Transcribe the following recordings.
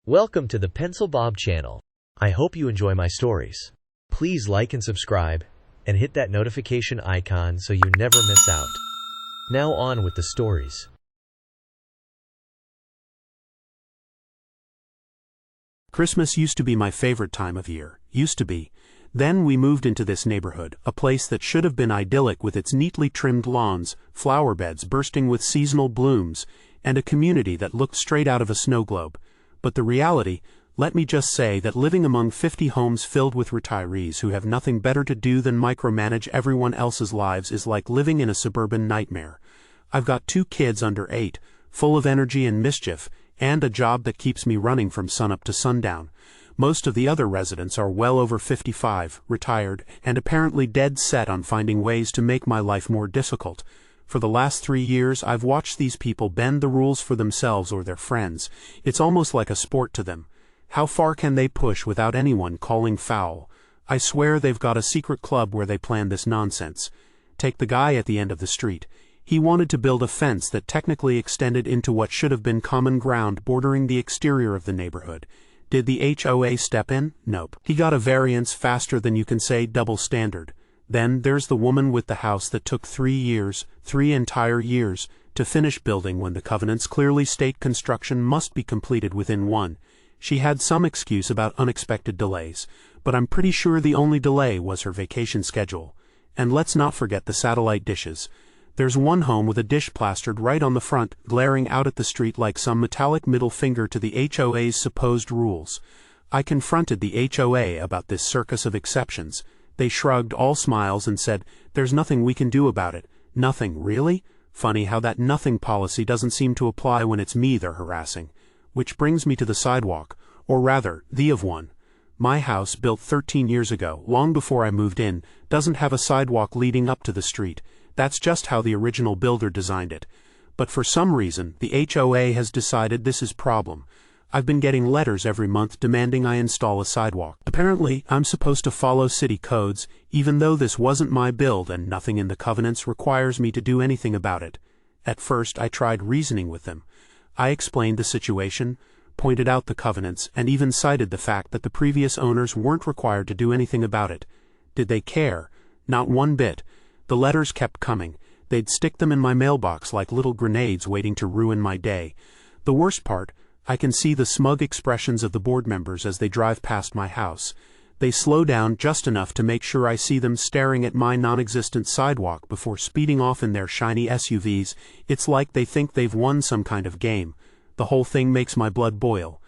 Welcome to the Pencil Bob channel. I hope you enjoy my stories. Please like and subscribe, and hit that notification icon so you never miss out. Now on with the stories. Christmas used to be my favorite time of year. Used to be. Then we moved into this neighborhood, a place that should have been idyllic with its neatly trimmed lawns, flower beds bursting with seasonal blooms, and a community that looked straight out of a snow globe. But the reality, let me just say that living among 50 homes filled with retirees who have nothing better to do than micromanage everyone else's lives is like living in a suburban nightmare. I've got 2 kids under 8, full of energy and mischief, and a job that keeps me running from sunup to sundown. Most of the other residents are well over 55, retired, and apparently dead set on finding ways to make my life more difficult. For the last 3 years, I've watched these people bend the rules for themselves or their friends. It's almost like a sport to them. How far can they push without anyone calling foul? I swear they've got a secret club where they plan this nonsense. Take the guy at the end of the street. He wanted to build a fence that technically extended into what should have been common ground bordering the exterior of the neighborhood. Did the HOA step in? Nope. He got a variance faster than you can say double standard. Then there's the woman with the house that took 3 years, 3 entire years, to finish building when the covenants clearly state construction must be completed within 1. She had some excuse about unexpected delays, but I'm pretty sure the only delay was her vacation schedule. And let's not forget the satellite dishes. There's one home with a dish plastered right on the front, glaring out at the street like some metallic middle finger to the HOA's supposed rules. I confronted the HOA about this circus of exceptions. They shrugged, all smiles, and said, "There's nothing we can do about it." Nothing, really? Funny how that nothing policy doesn't seem to apply when it's me they're harassing. Which brings me to the sidewalk, or rather, the of one. My house, built 13 years ago, long before I moved in, doesn't have a sidewalk leading up to the street. That's just how the original builder designed it. But for some reason, the HOA has decided this is a problem. I've been getting letters every month demanding I install a sidewalk. Apparently, I'm supposed to follow city codes, even though this wasn't my build and nothing in the covenants requires me to do anything about it. At first, I tried reasoning with them. I explained the situation, pointed out the covenants, and even cited the fact that the previous owners weren't required to do anything about it. Did they care? Not one bit. The letters kept coming. They'd stick them in my mailbox like little grenades waiting to ruin my day. The worst part, I can see the smug expressions of the board members as they drive past my house. They slow down just enough to make sure I see them staring at my non-existent sidewalk before speeding off in their shiny SUVs. It's like they think they've won some kind of game. The whole thing makes my blood boil.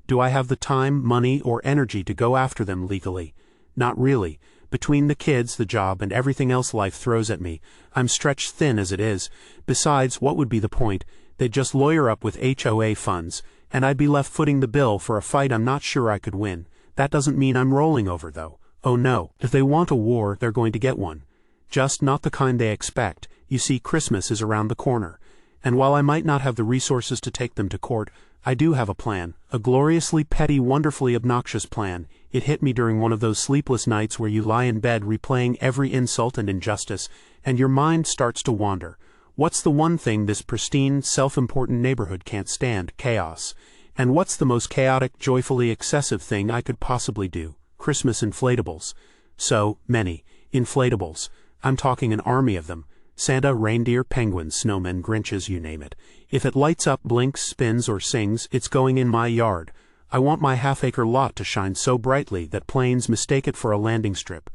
Do I have the time, money, or energy to go after them legally? Not really. Between the kids, the job, and everything else life throws at me, I'm stretched thin as it is. Besides, what would be the point? They'd just lawyer up with HOA funds, and I'd be left footing the bill for a fight I'm not sure I could win. That doesn't mean I'm rolling over, though. Oh no, if they want a war, they're going to get one. Just not the kind they expect. You see, Christmas is around the corner. And while I might not have the resources to take them to court, I do have a plan. A gloriously petty, wonderfully obnoxious plan. It hit me during one of those sleepless nights where you lie in bed replaying every insult and injustice, and your mind starts to wander. What's the one thing this pristine, self-important neighborhood can't stand? Chaos. And what's the most chaotic, joyfully excessive thing I could possibly do? Christmas inflatables. So many inflatables. I'm talking an army of them. Santa, reindeer, penguins, snowmen, Grinches, you name it. If it lights up, blinks, spins, or sings, it's going in my yard. I want my half-acre lot to shine so brightly that planes mistake it for a landing strip.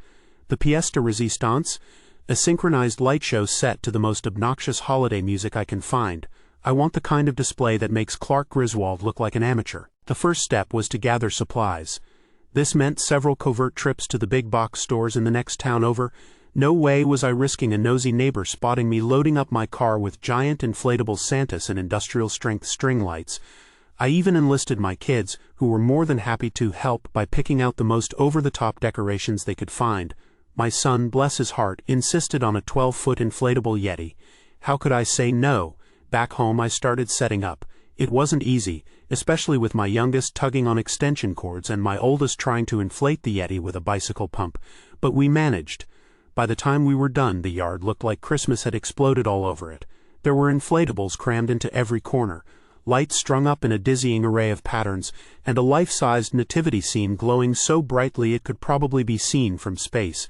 The pièce de résistance? A synchronized light show set to the most obnoxious holiday music I can find. I want the kind of display that makes Clark Griswold look like an amateur. The first step was to gather supplies. This meant several covert trips to the big box stores in the next town over. No way was I risking a nosy neighbor spotting me loading up my car with giant inflatable Santas and industrial-strength string lights. I even enlisted my kids, who were more than happy to help by picking out the most over-the-top decorations they could find. My son, bless his heart, insisted on a 12-foot inflatable Yeti. How could I say no? Back home I started setting up. It wasn't easy, especially with my youngest tugging on extension cords and my oldest trying to inflate the Yeti with a bicycle pump. But we managed. By the time we were done, the yard looked like Christmas had exploded all over it. There were inflatables crammed into every corner. lights strung up in a dizzying array of patterns, and a life-sized nativity scene glowing so brightly it could probably be seen from space.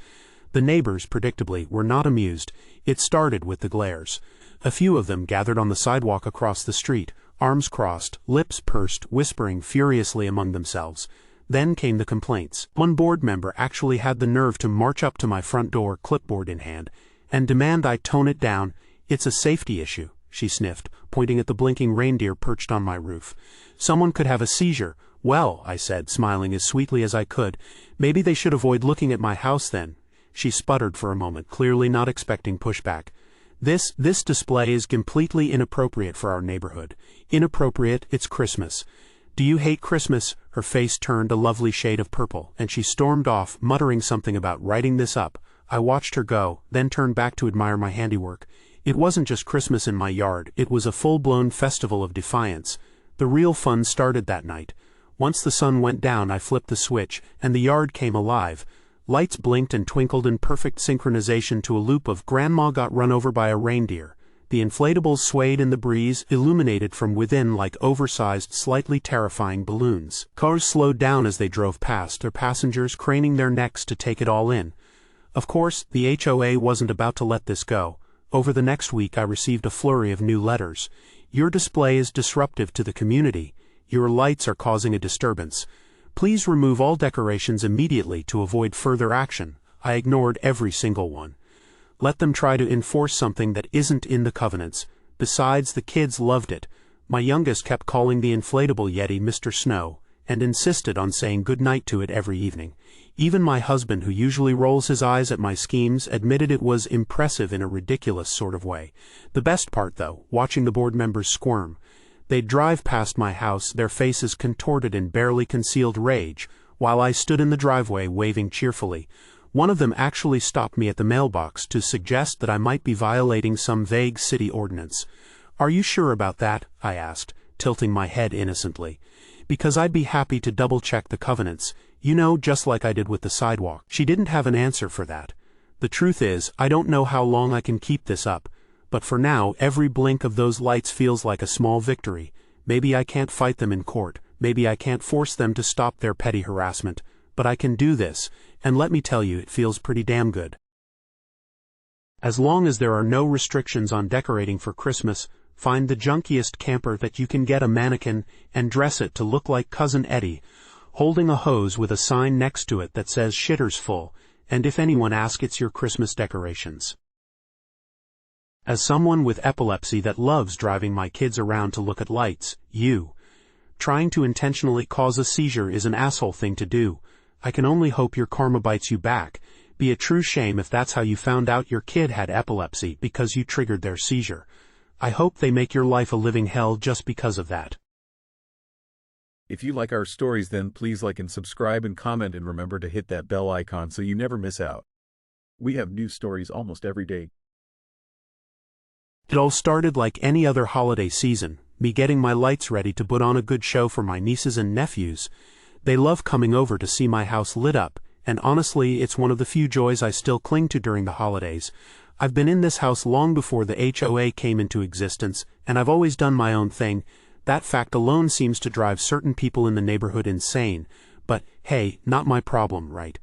The neighbors, predictably, were not amused. It started with the glares. A few of them gathered on the sidewalk across the street, arms crossed, lips pursed, whispering furiously among themselves. Then came the complaints. One board member actually had the nerve to march up to my front door, clipboard in hand, and demand I tone it down. "It's a safety issue," she sniffed, pointing at the blinking reindeer perched on my roof. "Someone could have a seizure." "Well," I said, smiling as sweetly as I could, "maybe they should avoid looking at my house then." She sputtered for a moment, clearly not expecting pushback. This display is completely inappropriate for our neighborhood. Inappropriate, it's Christmas. "Do you hate Christmas?" Her face turned a lovely shade of purple, and she stormed off, muttering something about writing this up. I watched her go, then turned back to admire my handiwork. It wasn't just Christmas in my yard, it was a full-blown festival of defiance. The real fun started that night. Once the sun went down, I flipped the switch, and the yard came alive. Lights blinked and twinkled in perfect synchronization to a loop of "Grandma got run over by a reindeer." The inflatables swayed in the breeze, illuminated from within like oversized, slightly terrifying balloons. Cars slowed down as they drove past, their passengers craning their necks to take it all in. Of course, the HOA wasn't about to let this go. Over the next week I received a flurry of new letters. "Your display is disruptive to the community. Your lights are causing a disturbance. Please remove all decorations immediately to avoid further action." I ignored every single one. Let them try to enforce something that isn't in the covenants. Besides, the kids loved it. My youngest kept calling the inflatable Yeti Mr. Snow, and insisted on saying goodnight to it every evening. Even my husband, who usually rolls his eyes at my schemes, admitted it was impressive in a ridiculous sort of way. The best part, though, watching the board members squirm. They'd drive past my house, their faces contorted in barely concealed rage, while I stood in the driveway waving cheerfully. One of them actually stopped me at the mailbox to suggest that I might be violating some vague city ordinance. "Are you sure about that?" I asked, tilting my head innocently. "Because I'd be happy to double-check the covenants, just like I did with the sidewalk." She didn't have an answer for that. The truth is, I don't know how long I can keep this up. But for now, every blink of those lights feels like a small victory. Maybe I can't fight them in court, maybe I can't force them to stop their petty harassment, but I can do this, and let me tell you, it feels pretty damn good. As long as there are no restrictions on decorating for Christmas, find the junkiest camper that you can get a mannequin and dress it to look like Cousin Eddie, holding a hose with a sign next to it that says "Shitter's full," and if anyone asks, it's your Christmas decorations. As someone with epilepsy that loves driving my kids around to look at lights, trying to intentionally cause a seizure is an asshole thing to do. I can only hope your karma bites you back. Be a true shame if that's how you found out your kid had epilepsy, because you triggered their seizure. I hope they make your life a living hell just because of that. If you like our stories, then please like and subscribe and comment, and remember to hit that bell icon so you never miss out. We have new stories almost every day. It all started like any other holiday season, me getting my lights ready to put on a good show for my nieces and nephews. They love coming over to see my house lit up, and honestly, it's one of the few joys I still cling to during the holidays. I've been in this house long before the HOA came into existence, and I've always done my own thing. That fact alone seems to drive certain people in the neighborhood insane. But, hey, not my problem, right?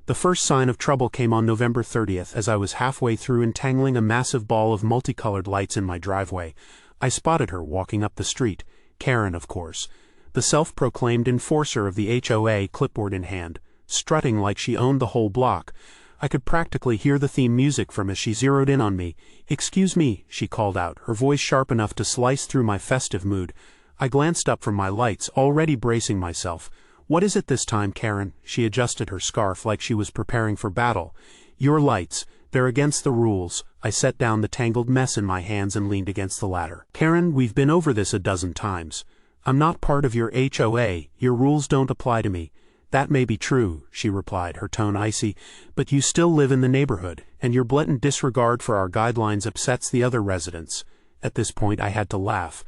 The first sign of trouble came on November 30th as I was halfway through entangling a massive ball of multicolored lights in my driveway. I spotted her walking up the street. Karen, of course. The self-proclaimed enforcer of the HOA, clipboard in hand, strutting like she owned the whole block. I could practically hear the theme music from as she zeroed in on me. "Excuse me," she called out, her voice sharp enough to slice through my festive mood. I glanced up from my lights, already bracing myself. "What is it this time, Karen?" She adjusted her scarf like she was preparing for battle. "Your lights. They're against the rules." I set down the tangled mess in my hands and leaned against the ladder. "Karen, we've been over this a dozen times. I'm not part of your HOA. Your rules don't apply to me." "That may be true," she replied, her tone icy, "but you still live in the neighborhood, and your blatant disregard for our guidelines upsets the other residents." At this point I had to laugh.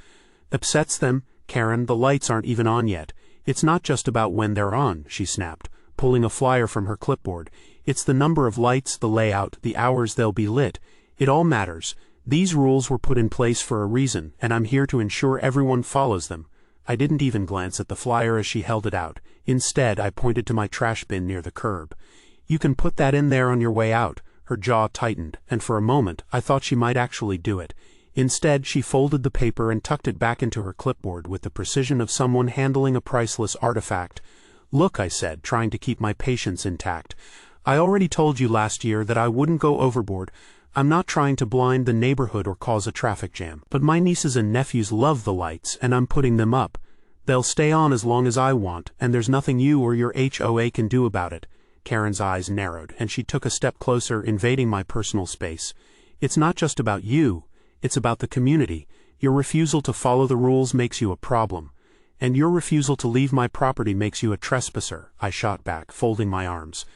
"Upsets them? Karen, the lights aren't even on yet. It's not just about when they're on," she snapped, pulling a flyer from her clipboard. "It's the number of lights, the layout, the hours they'll be lit. It all matters. These rules were put in place for a reason, and I'm here to ensure everyone follows them. I didn't even glance at the flyer as she held it out. Instead, I pointed to my trash bin near the curb. You can put that in there on your way out. Her jaw tightened, and for a moment, I thought she might actually do it. Instead, she folded the paper and tucked it back into her clipboard with the precision of someone handling a priceless artifact. Look, I said, trying to keep my patience intact. I already told you last year that I wouldn't go overboard. I'm not trying to blind the neighborhood or cause a traffic jam. But my nieces and nephews love the lights, and I'm putting them up. They'll stay on as long as I want, and there's nothing you or your HOA can do about it. Karen's eyes narrowed, and she took a step closer, invading my personal space. It's not just about you. It's about the community. Your refusal to follow the rules makes you a problem. And your refusal to leave my property makes you a trespasser, I shot back, folding my arms.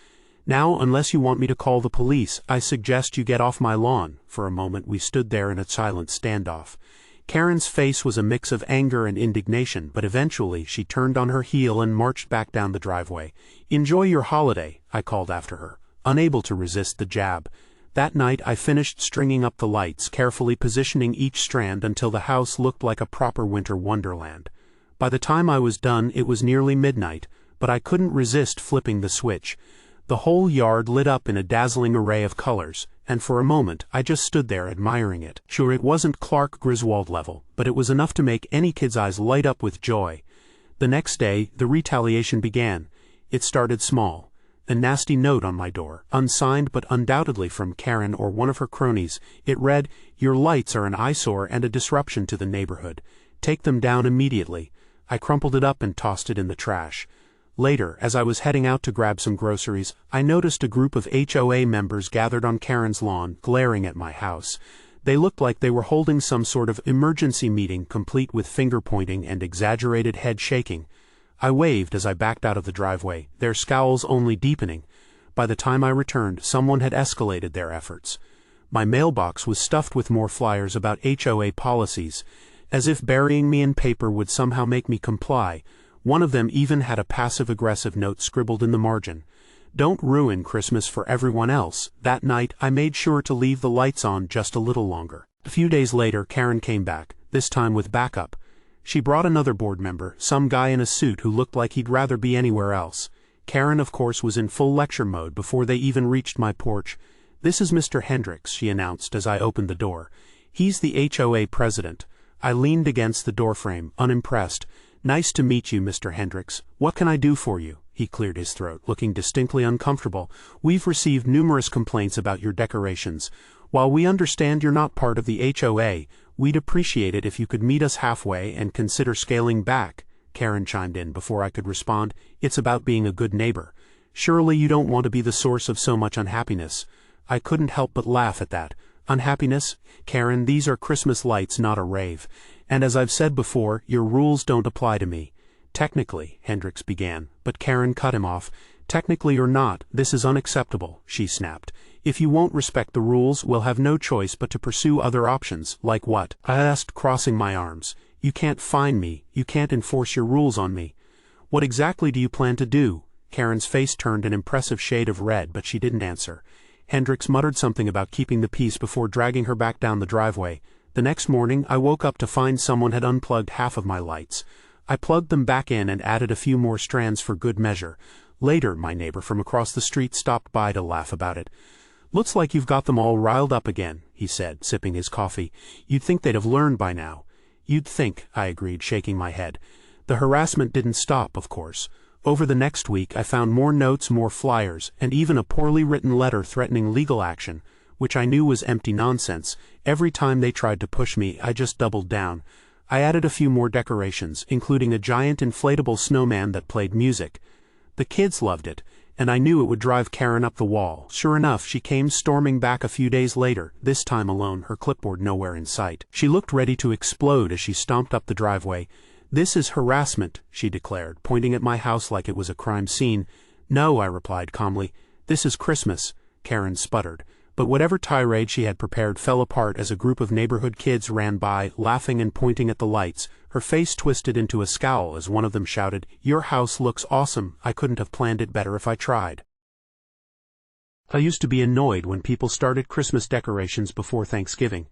Now, unless you want me to call the police, I suggest you get off my lawn. For a moment we stood there in a silent standoff. Karen's face was a mix of anger and indignation, but eventually she turned on her heel and marched back down the driveway. Enjoy your holiday, I called after her, unable to resist the jab. That night I finished stringing up the lights, carefully positioning each strand until the house looked like a proper winter wonderland. By the time I was done, it was nearly midnight, but I couldn't resist flipping the switch. The whole yard lit up in a dazzling array of colors, and for a moment I just stood there admiring it. Sure, it wasn't Clark Griswold level, but it was enough to make any kid's eyes light up with joy. The next day, the retaliation began. It started small. A nasty note on my door, unsigned but undoubtedly from Karen or one of her cronies. It read, "Your lights are an eyesore and a disruption to the neighborhood. Take them down immediately." I crumpled it up and tossed it in the trash. Later, as I was heading out to grab some groceries, I noticed a group of HOA members gathered on Karen's lawn, glaring at my house. They looked like they were holding some sort of emergency meeting, complete with finger-pointing and exaggerated head shaking. I waved as I backed out of the driveway, their scowls only deepening. By the time I returned, someone had escalated their efforts. My mailbox was stuffed with more flyers about HOA policies, as if burying me in paper would somehow make me comply. One of them even had a passive-aggressive note scribbled in the margin. "Don't ruin Christmas for everyone else." That night, I made sure to leave the lights on just a little longer. A few days later, Karen came back, this time with backup. She brought another board member, some guy in a suit who looked like he'd rather be anywhere else. Karen, of course, was in full lecture mode before they even reached my porch. "This is Mr. Hendricks," she announced as I opened the door. "He's the HOA president." I leaned against the doorframe, unimpressed. "Nice to meet you, Mr. Hendricks. What can I do for you?" He cleared his throat, looking distinctly uncomfortable. "We've received numerous complaints about your decorations. While we understand you're not part of the HOA, we'd appreciate it if you could meet us halfway and consider scaling back." Karen chimed in before I could respond. "It's about being a good neighbor. Surely you don't want to be the source of so much unhappiness." I couldn't help but laugh at that. "Unhappiness? Karen, these are Christmas lights, not a rave. And as I've said before, your rules don't apply to me." "Technically," Hendricks began, but Karen cut him off. "Technically or not, this is unacceptable," she snapped. "If you won't respect the rules, we'll have no choice but to pursue other options." "Like what?" I asked, crossing my arms. "You can't fine me. You can't enforce your rules on me." "What exactly do you plan to do?" Karen's face turned an impressive shade of red, but she didn't answer. Hendricks muttered something about keeping the peace before dragging her back down the driveway. The next morning, I woke up to find someone had unplugged half of my lights. I plugged them back in and added a few more strands for good measure. Later, my neighbor from across the street stopped by to laugh about it. "Looks like you've got them all riled up again," he said, sipping his coffee. "You'd think they'd have learned by now." "You'd think," I agreed, shaking my head. The harassment didn't stop, of course. Over the next week, I found more notes, more flyers, and even a poorly written letter threatening legal action, which I knew was empty nonsense. Every time they tried to push me, I just doubled down. I added a few more decorations, including a giant inflatable snowman that played music. The kids loved it, and I knew it would drive Karen up the wall. Sure enough, she came storming back a few days later, this time alone, her clipboard nowhere in sight. She looked ready to explode as she stomped up the driveway. "This is harassment," she declared, pointing at my house like it was a crime scene. "No," I replied calmly. "This is Christmas," Karen sputtered. But whatever tirade she had prepared fell apart as a group of neighborhood kids ran by, laughing and pointing at the lights. Her face twisted into a scowl as one of them shouted, "Your house looks awesome. I couldn't have planned it better if I tried." I used to be annoyed when people started Christmas decorations before Thanksgiving.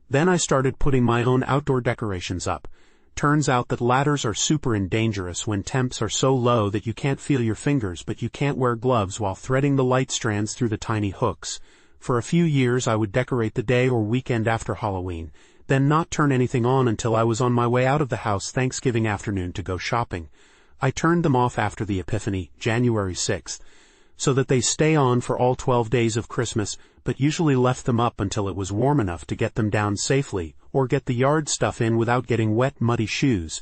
Then I started putting my own outdoor decorations up. Turns out that ladders are super dangerous when temps are so low that you can't feel your fingers, but you can't wear gloves while threading the light strands through the tiny hooks. For a few years I would decorate the day or weekend after Halloween, then not turn anything on until I was on my way out of the house Thanksgiving afternoon to go shopping. I turned them off after the Epiphany, January 6th, so that they stay on for all 12 days of Christmas, but usually left them up until it was warm enough to get them down safely, or get the yard stuff in without getting wet, muddy shoes.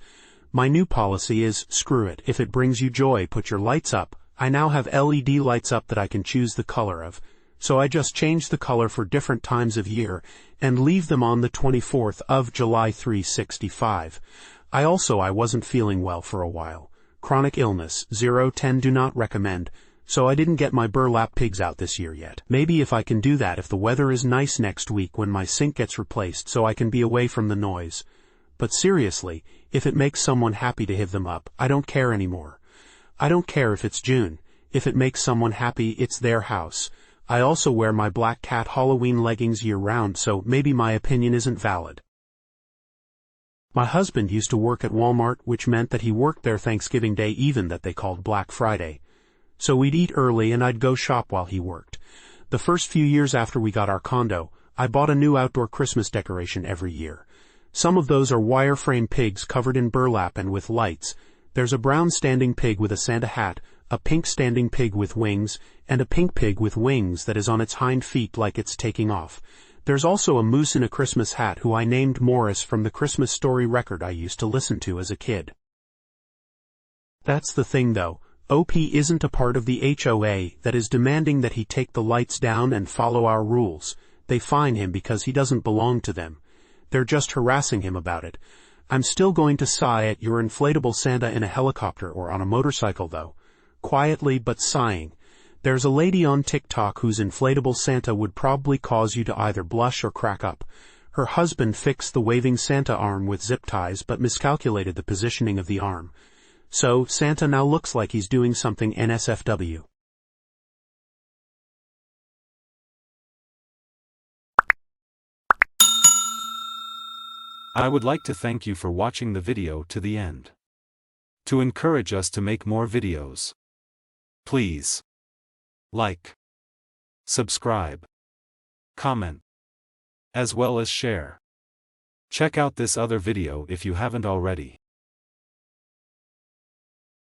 My new policy is, screw it, if it brings you joy, put your lights up. I now have LED lights up that I can choose the color of, so I just change the color for different times of year, and leave them on the 24th of July 365. I wasn't feeling well for a while. Chronic illness, 0-10 do not recommend, so I didn't get my burlap pigs out this year yet. Maybe if I can do that if the weather is nice next week when my sink gets replaced so I can be away from the noise. But seriously, if it makes someone happy to have them up, I don't care anymore. I don't care if it's June. If it makes someone happy, it's their house. I also wear my black cat Halloween leggings year-round, so maybe my opinion isn't valid. My husband used to work at Walmart, which meant that he worked there Thanksgiving Day even that they called Black Friday. So we'd eat early and I'd go shop while he worked. The first few years after we got our condo, I bought a new outdoor Christmas decoration every year. Some of those are wireframe pigs covered in burlap and with lights. There's a brown standing pig with a Santa hat, a pink standing pig with wings, and a pink pig with wings that is on its hind feet like it's taking off. There's also a moose in a Christmas hat who I named Morris from the Christmas Story record I used to listen to as a kid. That's the thing though. OP isn't a part of the HOA that is demanding that he take the lights down and follow our rules. They fine him because he doesn't belong to them. They're just harassing him about it. I'm still going to sigh at your inflatable Santa in a helicopter or on a motorcycle though. Quietly but sighing. There's a lady on TikTok whose inflatable Santa would probably cause you to either blush or crack up. Her husband fixed the waving Santa arm with zip ties but miscalculated the positioning of the arm. So, Santa now looks like he's doing something NSFW. I would like to thank you for watching the video to the end. To encourage us to make more videos, please like, subscribe, comment, as well as share. Check out this other video if you haven't already.